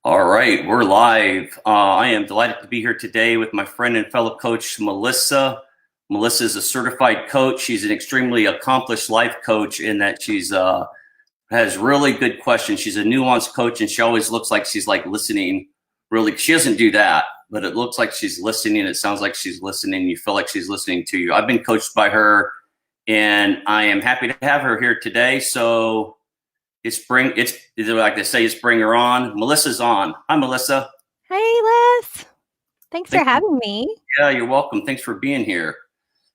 All right, we're live. I am delighted to be here today with my friend and fellow coach, Melissa. Melissa is a certified coach. She's an extremely accomplished life coach in that she's has really good questions. She's a nuanced coach, and she always looks like she's like listening. Really, she doesn't do that, but it looks like she's listening. It sounds like she's listening. You feel like she's listening to you. I've been coached by her, and I am happy to have her here today. So it's like they say, it's bring her on. Melissa's on. Hi, Melissa. Hey, Les. Thanks for Thank you. having me. Yeah, you're welcome. Thanks for being here.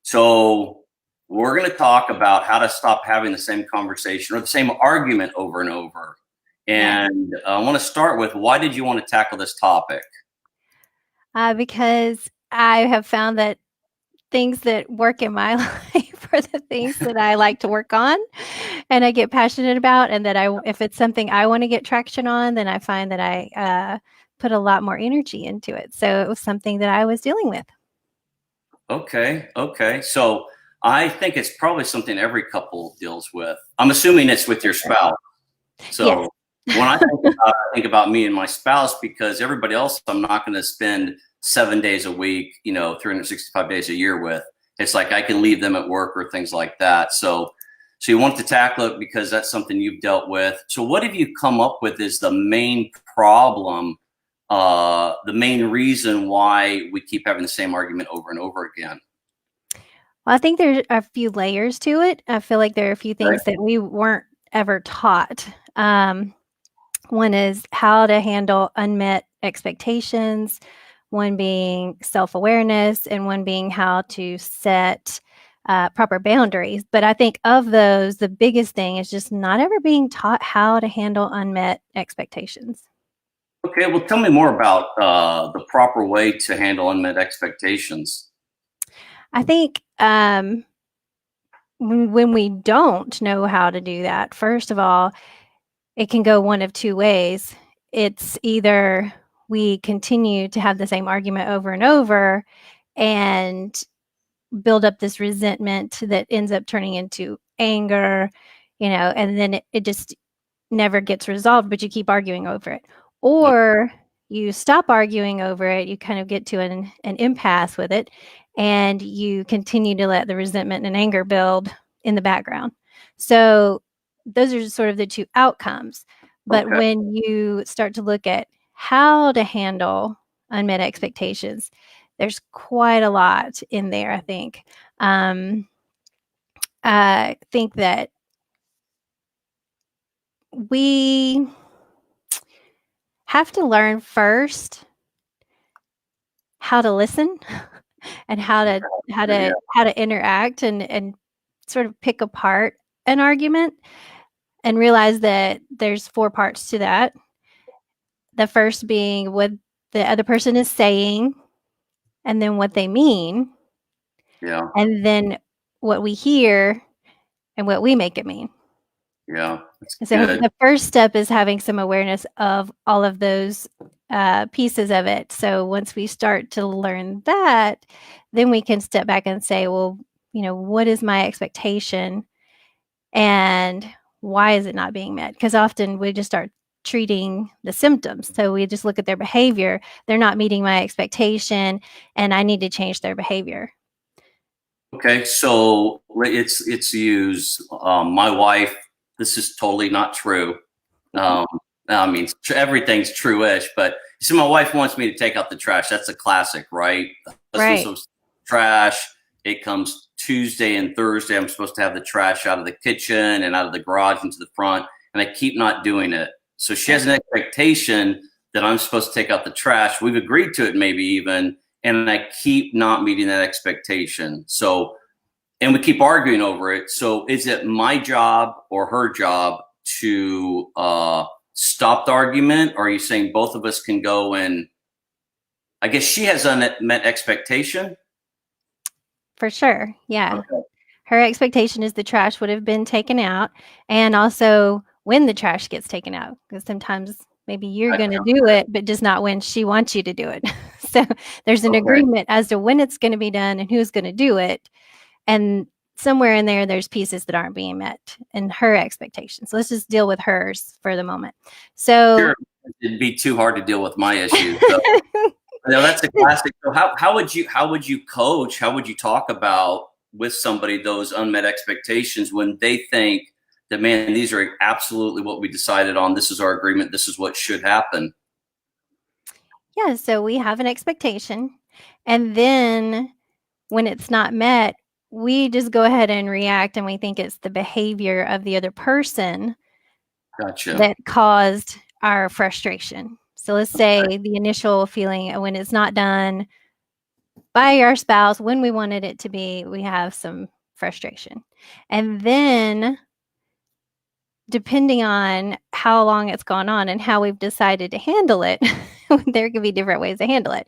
So we're going to talk about how to stop having the same conversation or the same argument over and over. Yeah. And I want to start with, why did you want to tackle this topic? Because I have found that things that work in my life are the things that I like to work on and I get passionate about. And that if it's something I want to get traction on, then I find that I put a lot more energy into it. So it was something that I was dealing with. Okay. So I think it's probably something every couple deals with. I'm assuming it's with your spouse. Yes. So when I think about me and my spouse, because everybody else I'm not going to spend 7 days a week, 365 days a year with. It's like I can leave them at work or things like that. So you want to tackle it because that's something you've dealt with. So what have you come up with is the main problem, the main reason why we keep having the same argument over and over again? Well, I think there's a few layers to it. I feel like there are a few Right? things that we weren't ever taught. One is how to handle unmet expectations, one being self-awareness, and one being how to set proper boundaries. But I think of those, the biggest thing is just not ever being taught how to handle unmet expectations. Okay, well, tell me more about the proper way to handle unmet expectations. I think when we don't know how to do that, first of all, it can go one of two ways. It's either we continue to have the same argument over and over and build up this resentment that ends up turning into anger, and then it just never gets resolved, but you keep arguing over it. Or you stop arguing over it, you kind of get to an impasse with it, and you continue to let the resentment and anger build in the background. So those are sort of the two outcomes. But Okay. when you start to look at how to handle unmet expectations, there's quite a lot in there, I think. I think that we have to learn first how to listen and how to interact and sort of pick apart an argument and realize that there's four parts to that. The first being what the other person is saying, and then what they mean, Yeah. and then what we hear and what we make it mean. Yeah. That's So good. the first step is having some awareness of all of those pieces of it. So once we start to learn that, then we can step back and say, well, what is my expectation and why is it not being met? Because often we just start treating the symptoms. So we just look at their behavior. They're not meeting my expectation and I need to change their behavior. Okay, so it's used. My wife. This is totally not true. Um, I mean, everything's true-ish, but see, my wife wants me to take out the trash. That's a classic, right? Right. So trash. It comes Tuesday and Thursday. I'm supposed to have the trash out of the kitchen and out of the garage into the front, and I keep not doing it. So she has an expectation that I'm supposed to take out the trash. We've agreed to it, maybe even, and I keep not meeting that expectation. So, and we keep arguing over it. So, is it my job or her job to stop the argument? Or are you saying both of us can go and, I guess she has unmet expectation? For sure. Yeah. Okay. Her expectation is the trash would have been taken out and also when the trash gets taken out, because sometimes maybe you're going to do it, but just not when she wants you to do it. So there's an Okay. agreement as to when it's going to be done and who's going to do it. And somewhere in there, there's pieces that aren't being met in her expectations. Let's just deal with hers for the moment. So Sure. it'd be too hard to deal with my issues. So, that's a classic. So how would you coach? How would you talk about with somebody those unmet expectations when they think that, man, these are absolutely what we decided on. This is our agreement. This is what should happen. Yeah, so we have an expectation, and then when it's not met, we just go ahead and react, and we think it's the behavior of the other person Gotcha. that caused our frustration. So let's say the initial feeling when it's not done by our spouse when we wanted it to be, we have some frustration. And then depending on how long it's gone on and how we've decided to handle it, there could be different ways to handle it.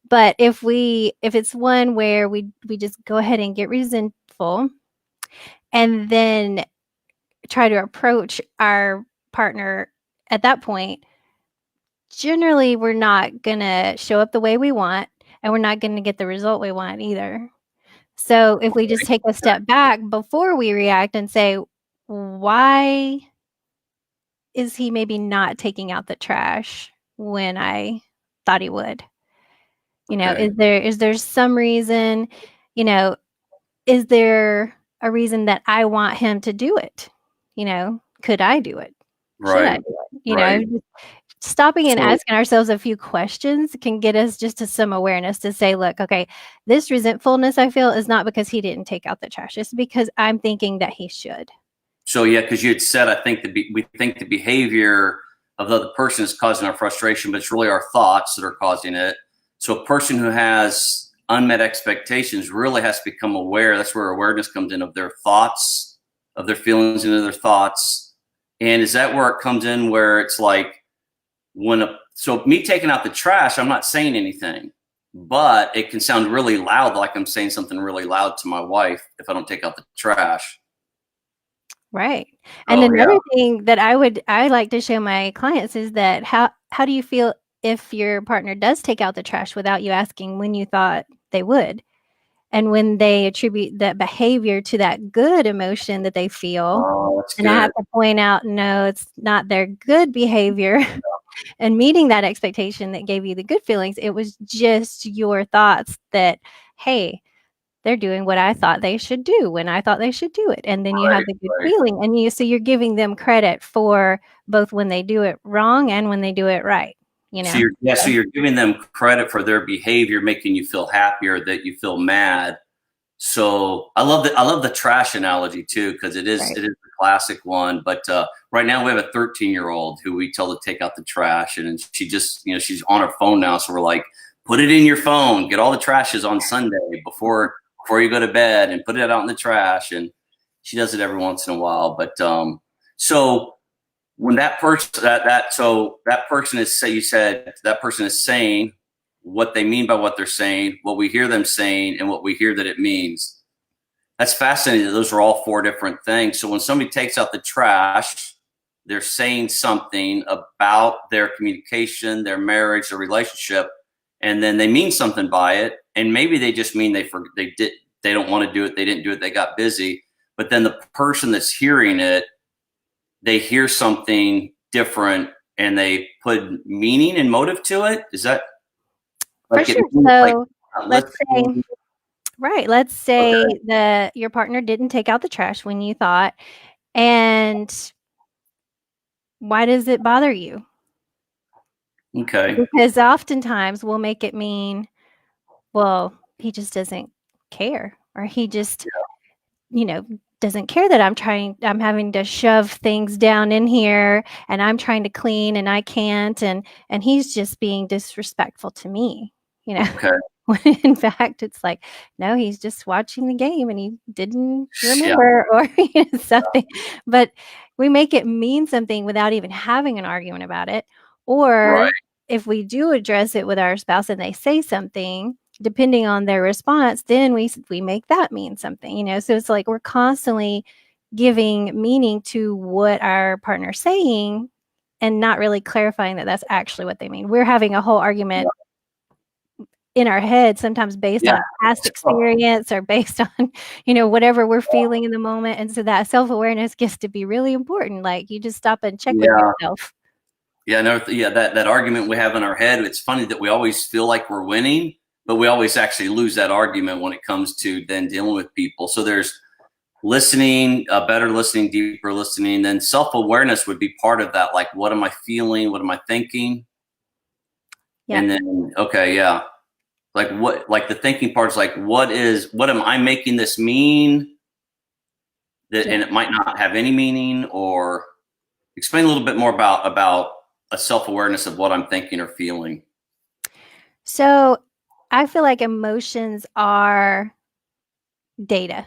But if it's one where we just go ahead and get resentful and then try to approach our partner at that point, generally we're not going to show up the way we want, and we're not going to get the result we want either. So if we just take a step back before we react and say, why is he maybe not taking out the trash when I thought he would? Is there some reason, is there a reason that I want him to do it? Could I do it? Should I do it? Stopping and asking ourselves a few questions can get us just to some awareness to say, look, okay, this resentfulness I feel is not because he didn't take out the trash. It's because I'm thinking that he should. So, yeah, because you had said, I think we think the behavior of the other person is causing our frustration, but it's really our thoughts that are causing it. So a person who has unmet expectations really has to become aware. That's where awareness comes in, of their thoughts, of their feelings and of their thoughts. And is that where it comes in, where it's like, so me taking out the trash, I'm not saying anything, but it can sound really loud, like I'm saying something really loud to my wife if I don't take out the trash. Right. And another thing that I like to show my clients is that how do you feel if your partner does take out the trash without you asking when you thought they would? And when they attribute that behavior to that good emotion that they feel, and I have to point out, no, it's not their good behavior. And meeting that expectation that gave you the good feelings, it was just your thoughts that, hey, they're doing what I thought they should do when I thought they should do it. And then you have the good feeling, and so you're giving them credit for both when they do it wrong and when they do it right. So you're giving them credit for their behavior, making you feel happier that you feel mad. So I love the trash analogy too, because it is the classic one. But right now we have a 13-year-old who we tell to take out the trash, and she just, she's on her phone now. So we're like, put it in your phone, get all the trashes on Sunday before you go to bed, and put it out in the trash. And she does it every once in a while. But so when that person that person is saying what they mean by what they're saying, what we hear them saying, and what we hear that it means. That's fascinating. Those are all four different things. So when somebody takes out the trash, they're saying something about their communication, their marriage, their relationship, and then they mean something by it. And maybe they just mean they don't want to do it. They didn't do it. They got busy. But then the person that's hearing it, they hear something different and they put meaning and motive to it. Is that? For sure. So let's say that your partner didn't take out the trash when you thought, and why does it bother you? Okay. Because oftentimes we'll make it mean, well, he just doesn't care, or he just, doesn't care that I'm having to shove things down in here and I'm trying to clean and I can't, and he's just being disrespectful to me, Okay. When in fact it's like, no, he's just watching the game and he didn't remember or something. But we make it mean something without even having an argument about it. Or if we do address it with our spouse and they say something, depending on their response, then we make that mean something, so it's like we're constantly giving meaning to what our partner's saying and not really clarifying that that's actually what they mean. We're having a whole argument in our head, sometimes based on past experience or based on, whatever we're feeling in the moment. And so that self-awareness gets to be really important. Like, you just stop and check with yourself. Yeah, yeah, that argument we have in our head. It's funny that we always feel like we're winning, but we always actually lose that argument when it comes to then dealing with people. So there's listening, better listening, deeper listening. Then self-awareness would be part of that. Like, what am I feeling? What am I thinking? Yeah. And then, okay, yeah. Like the thinking part is like, what am I making this mean? And it might not have any meaning. Or explain a little bit more about a self-awareness of what I'm thinking or feeling. So I feel like emotions are data.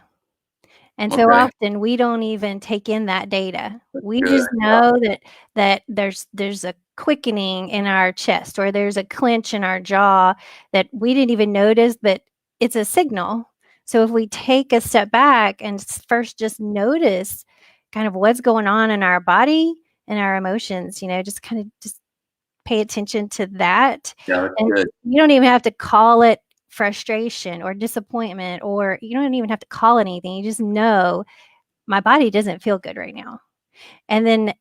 And so often we don't even take in that data. We just know that there's a quickening in our chest, or there's a clench in our jaw that we didn't even notice, but it's a signal. So if we take a step back and first just notice kind of what's going on in our body and our emotions, just kind of just pay attention to that. Yeah, that's And good. you don't even have to call it frustration or disappointment, or you don't even have to call it anything. You just know my body doesn't feel good right now. And then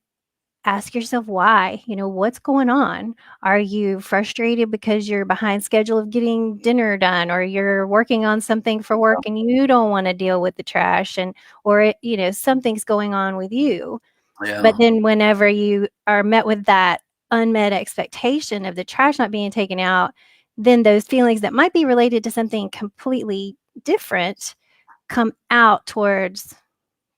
ask yourself why. What's going on? Are you frustrated because you're behind schedule of getting dinner done, or you're working on something for work and you don't want to deal with the trash, or something's going on with you. Yeah. But then whenever you are met with that unmet expectation of the trash not being taken out, then those feelings that might be related to something completely different come out towards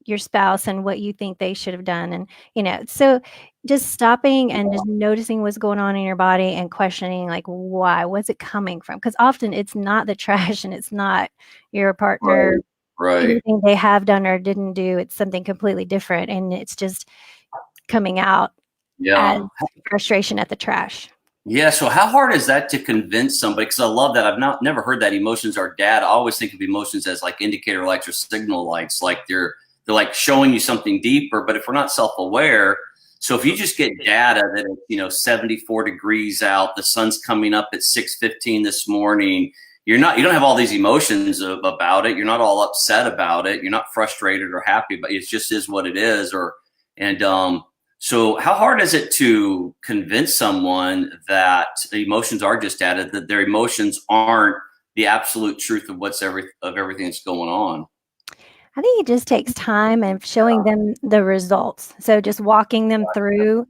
your spouse and what you think they should have done. And so just stopping and just noticing what's going on in your body and questioning, like, why, what's it coming from? Because often it's not the trash and it's not your partner, Right. anything they have done or didn't do. It's something completely different, and it's just coming out as frustration at the trash. Yeah. So how hard is that to convince somebody? Because I love that. I've never heard that emotions are data. I always think of emotions as like indicator lights or signal lights. Like they're like showing you something deeper. But if we're not self-aware, so if you just get data that it's 74 degrees out, the sun's coming up at 6:15 this morning, you don't have all these emotions about it. You're not all upset about it. You're not frustrated or happy, but it just is what it is. So how hard is it to convince someone that emotions are just data, that their emotions aren't the absolute truth of everything that's going on? I think it just takes time and showing them the results. So just walking them through,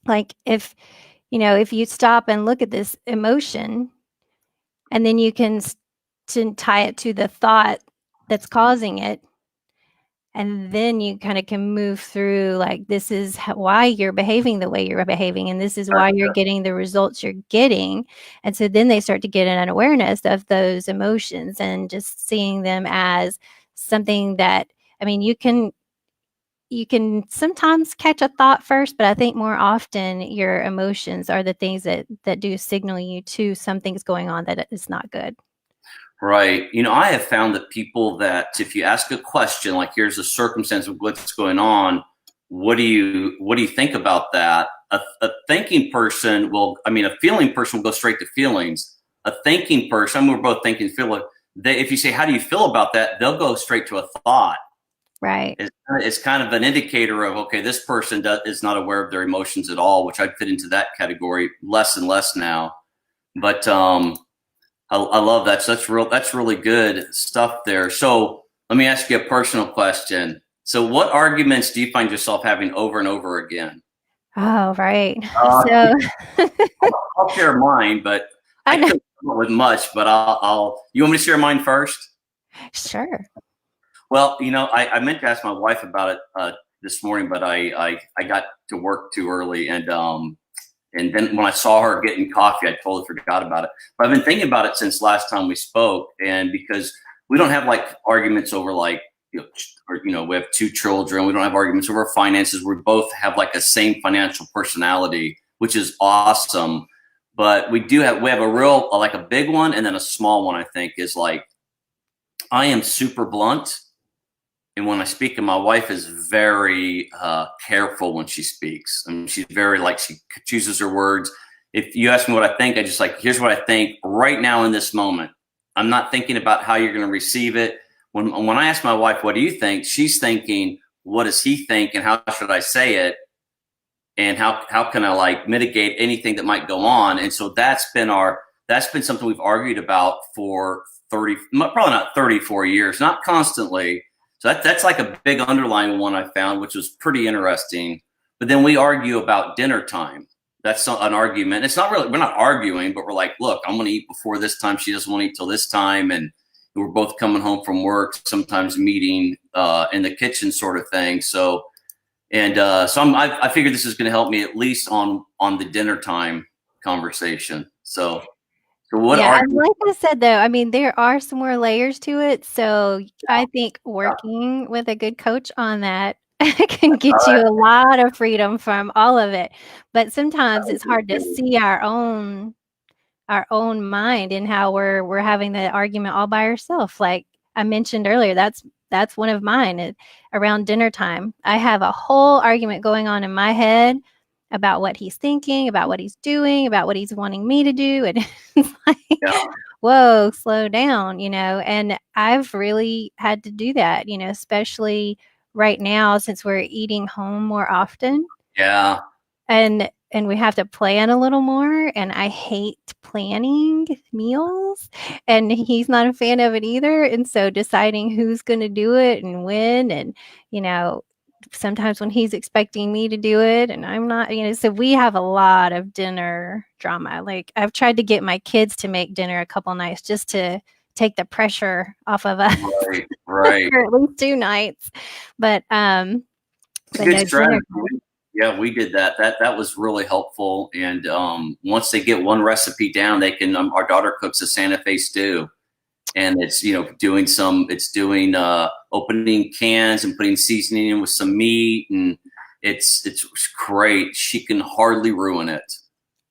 like if you stop and look at this emotion, and then you can tie it to the thought that's causing it. And then you kind of can move through, like, this is why you're behaving the way you're behaving, and this is why you're getting the results you're getting. And so then they start to get an awareness of those emotions and just seeing them as something that, you can sometimes catch a thought first, but I think more often your emotions are the things that do signal you to something's going on that is not good. Right. I have found that people that if you ask a question, like here's the circumstance of what's going on, what do you think about that? A thinking person a feeling person will go straight to feelings. A thinking person, we're both thinking, feeling. If you say, how do you feel about that? They'll go straight to a thought. Right. It's kind of an indicator of, okay, this person is not aware of their emotions at all, which I'd fit into that category less and less now. But, I love that. So that's really good stuff there. So let me ask you a personal question. So what arguments do you find yourself having over and over again? Oh, right. So I'll share mine, but I couldn't come up with much, but you want me to share mine first? Sure. Well, I meant to ask my wife about it this morning, but I got to work too early, and then when I saw her getting coffee, I totally forgot about it. But I've been thinking about it since last time we spoke. And because we don't have like arguments over we have 2 children. We don't have arguments over finances. We both have like a same financial personality, which is awesome. But we have a real, like a big one. And then a small one, I think, is like, I am super blunt. And when I speak, and my wife is very careful when she speaks. She's very she chooses her words. If you ask me what I think, I just here's what I think right now in this moment. I'm not thinking about how you're going to receive it. When I ask my wife, what do you think? She's thinking, what does he think and how should I say it? and how can I like mitigate anything that might go on? And so that's been something we've argued about for 30, probably not 34 years, not constantly. So that's like a big underlying one I found, which was pretty interesting. But then we argue about dinner time. That's an argument. It's not really, we're not arguing, but we're like, look, I'm going to eat before this time. She doesn't want to eat till this time. And we're both coming home from work, sometimes meeting in the kitchen sort of thing. So, I figured this is going to help me at least on the dinner time conversation. So what Yeah, are and like I said, though, I mean, there are some more layers to it. So I think working with a good coach on that can get you a lot of freedom from all of it. But sometimes it's hard to see our own mind and how we're having the argument all by ourselves. Like I mentioned earlier, that's one of mine around dinner time. I have a whole argument going on in my head about what he's thinking, about what he's doing, about what he's wanting me to do. And it's like, yeah, whoa, slow down, and I've really had to do that, especially right now since we're eating home more often yeah, and we have to plan a little more, and I hate planning meals, and he's not a fan of it either, and so deciding who's gonna do it and when, and, you know, sometimes when he's expecting me to do it and I'm not, so we have a lot of dinner drama. Like, I've tried to get my kids to make dinner a couple nights just to take the pressure off of us right. for at least 2 nights, but, It's a but good no, dinner strategy. Yeah, we did that. That was really helpful. And once they get one recipe down, they can. Our daughter cooks a Santa Fe stew, and it's doing opening cans and putting seasoning in with some meat, and it's great. She can hardly ruin it.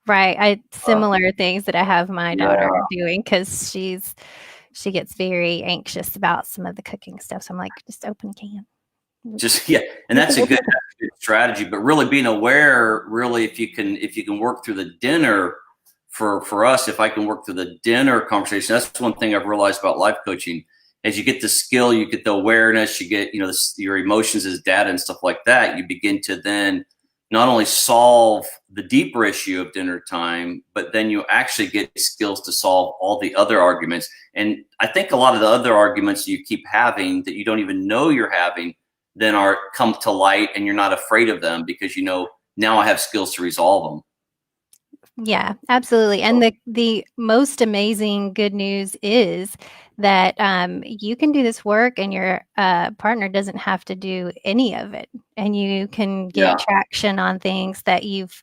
Right, similar things that I have my Yeah, daughter doing because she gets very anxious about some of the cooking stuff, so I'm like, "Just open a can." yeah, and that's a good strategy. But really being aware, really, if you can work through the dinner. For us, if I can work through the dinner conversation, that's one thing I've realized about life coaching. As you get the skill, you get the awareness, you get your emotions as data and stuff like that. You begin to then not only solve the deeper issue of dinner time, but then you actually get skills to solve all the other arguments. And I think a lot of the other arguments you keep having that you don't even know you're having then come to light, and you're not afraid of them because now I have skills to resolve them. Yeah, absolutely, and the most amazing good news is that, you can do this work and your, partner doesn't have to do any of it, and you can Yeah. get traction on things that you've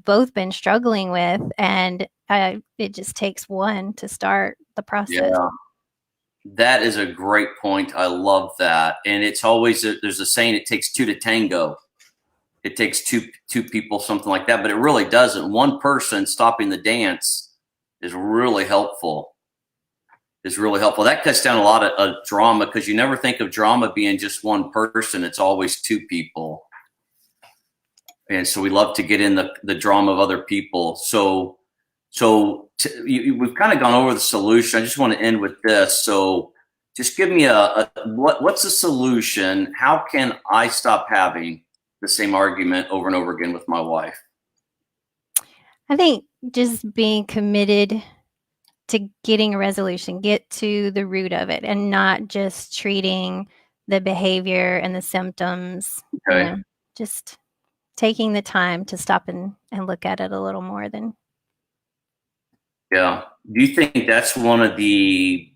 both been struggling with, and, it just takes one to start the process. Yeah. That is a great point. I love that. And it's always there's a saying, it takes two to tango. It takes two people, something like that, but it really doesn't. One person stopping the dance is really helpful. That cuts down a lot of drama because you never think of drama being just one person. It's always two people. And so we love to get in the drama of other people. We've kind of gone over the solution. I just want to end with this. So just give me what's the solution? How can I stop having the same argument over and over again with my wife? I think just being committed to getting a resolution, get to the root of it, and not just treating the behavior and the symptoms, Okay. just taking the time to stop and look at it a little more than. Yeah. Do you think that's one of the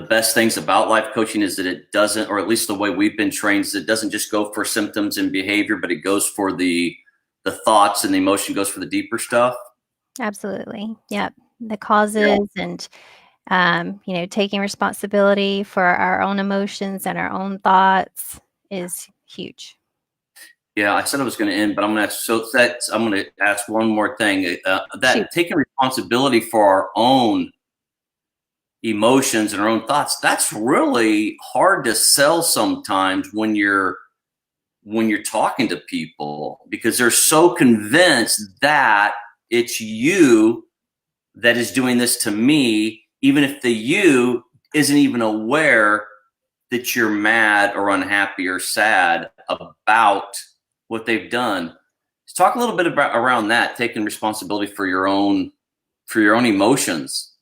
best things about life coaching is that it doesn't, or at least the way we've been trained, is it doesn't just go for symptoms and behavior, but it goes for the thoughts, and the emotion goes for the deeper stuff? Absolutely. Yep. The causes and, taking responsibility for our own emotions and our own thoughts is huge. Yeah, I said I was going to end, but I'm going to ask one more thing. Shoot. Taking responsibility for our own emotions and our own thoughts, that's really hard to sell sometimes when you're talking to people, because they're so convinced that it's you that is doing this to me, even if the you isn't even aware that you're mad or unhappy or sad about what they've done. Talk a little bit about around that, taking responsibility for your own emotions.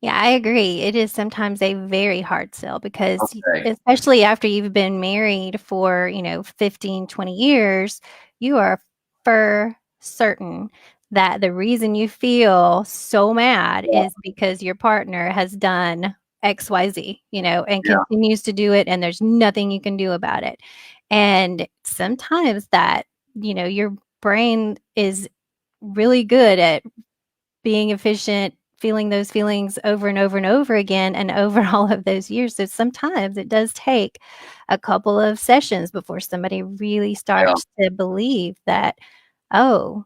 Yeah, I agree. It is sometimes a very hard sell because Okay. especially after you've been married for, 15, 20 years, you are for certain that the reason you feel so mad Yeah. is because your partner has done XYZ, and Yeah. continues to do it, and there's nothing you can do about it. And sometimes that, your brain is really good at being efficient, feeling those feelings over and over and over again and over all of those years. So sometimes it does take a couple of sessions before somebody really Yeah. starts to believe that, oh,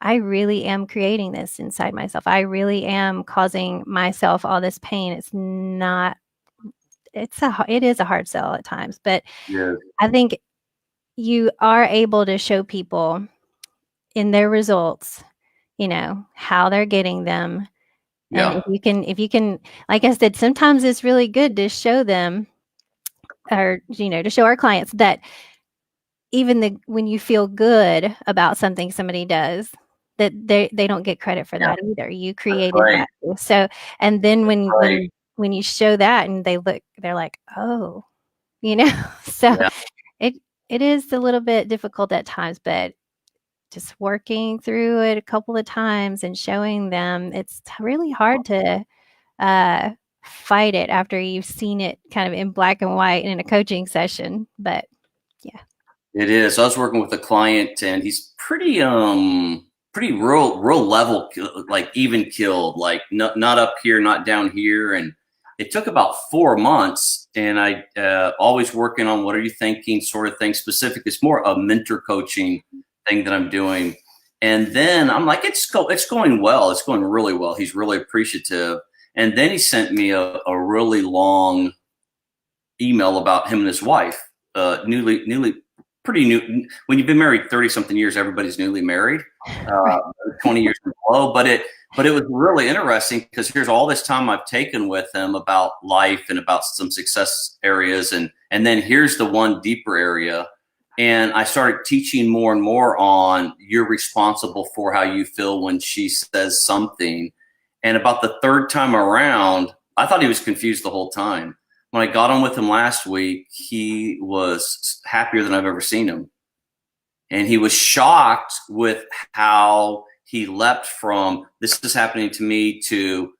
I really am creating this inside myself. I really am causing myself all this pain. It's not, it is a hard sell at times, but Yeah. I think you are able to show people in their results, how they're getting them. And Yeah. if you can, like I said, sometimes it's really good to show them or, to show our clients that even when you feel good about something somebody does, that they don't get credit for Yeah. that either. You That's created right. that too. So, and then when Right. when you show that and they're like, "Oh," you know? So Yeah. it it is a little bit difficult at times, but just working through it a couple of times and showing them, it's really hard to uh, fight it after you've seen it kind of in black and white in a coaching session. But yeah. It is. I was working with a client, and he's pretty real level, like even killed, like not up here, not down here. And it took about 4 months, and I always working on what are you thinking, sort of thing specific. It's more a mentor coaching thing that I'm doing. And then I'm like, it's going well. It's going really well. He's really appreciative. And then he sent me a really long email about him and his wife, newly pretty new. When you've been married 30 something years, everybody's newly married, uh, Right. 20 years and below. But it was really interesting because here's all this time I've taken with him about life and about some success areas, and then here's the one deeper area. And I started teaching more and more on you're responsible for how you feel when she says something. And about the third time around, I thought he was confused the whole time. When I got on with him last week, he was happier than I've ever seen him. And he was shocked with how he leapt from this is happening to me to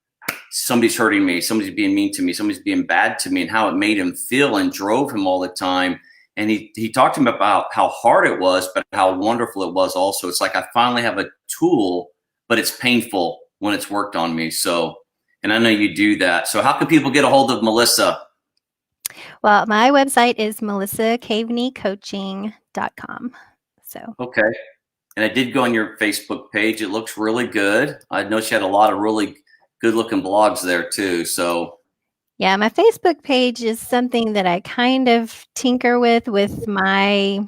somebody's hurting me, somebody's being mean to me, somebody's being bad to me, and how it made him feel and drove him all the time. And he talked to him about how hard it was, but how wonderful it was also. It's like I finally have a tool, but it's painful when it's worked on me. So, and I know you do that. So how can people get a hold of Melissa? Well, my website is melissacaveneycoaching.com. So, Okay. And I did go on your Facebook page. It looks really good. I know she had a lot of really good looking blogs there too. So yeah, my Facebook page is something that I kind of tinker with my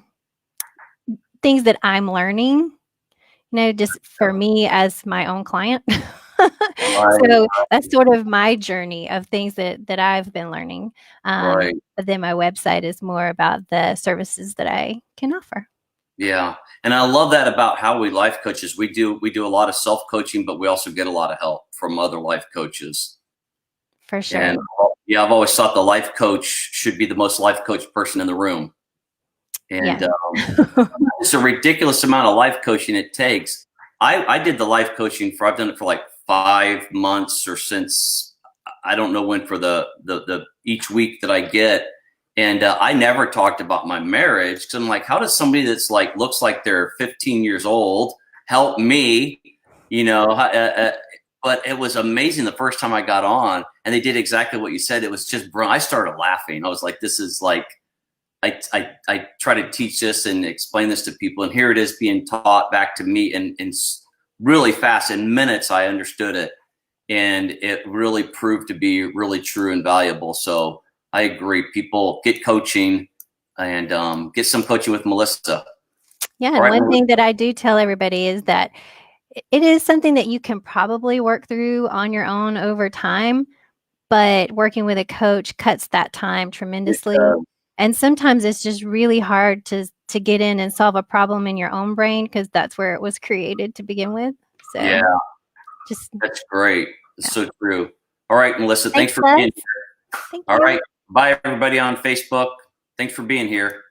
things that I'm learning, just for me as my own client. right, So that's sort of my journey of things that I've been learning. right. But then my website is more about the services that I can offer. Yeah. And I love that about how we life coaches. We do a lot of self-coaching, but we also get a lot of help from other life coaches. For sure. And yeah, I've always thought the life coach should be the most life coach person in the room. Yeah. And it's a ridiculous amount of life coaching it takes. I did the life coaching I've done it for like 5 months or since I don't know when for the each week that I get. And I never talked about my marriage because I'm like, how does somebody that's like looks like they're 15 years old help me? But it was amazing the first time I got on, and they did exactly what you said. It was just I started laughing. I was like, this is like I try to teach this and explain this to people, and here it is being taught back to me in really fast. In minutes, I understood it, and it really proved to be really true and valuable. So I agree. People get coaching and get some coaching with Melissa. Yeah. All And right, one thing that I do tell everybody is that it is something that you can probably work through on your own over time, but working with a coach cuts that time tremendously. And sometimes it's just really hard to get in and solve a problem in your own brain because that's where it was created to begin with. So Yeah, just that's great. It's so true. All right, Melissa, thanks thanks, for Les. being here. Thank All you. right. Bye, everybody on Facebook. Thanks for being here.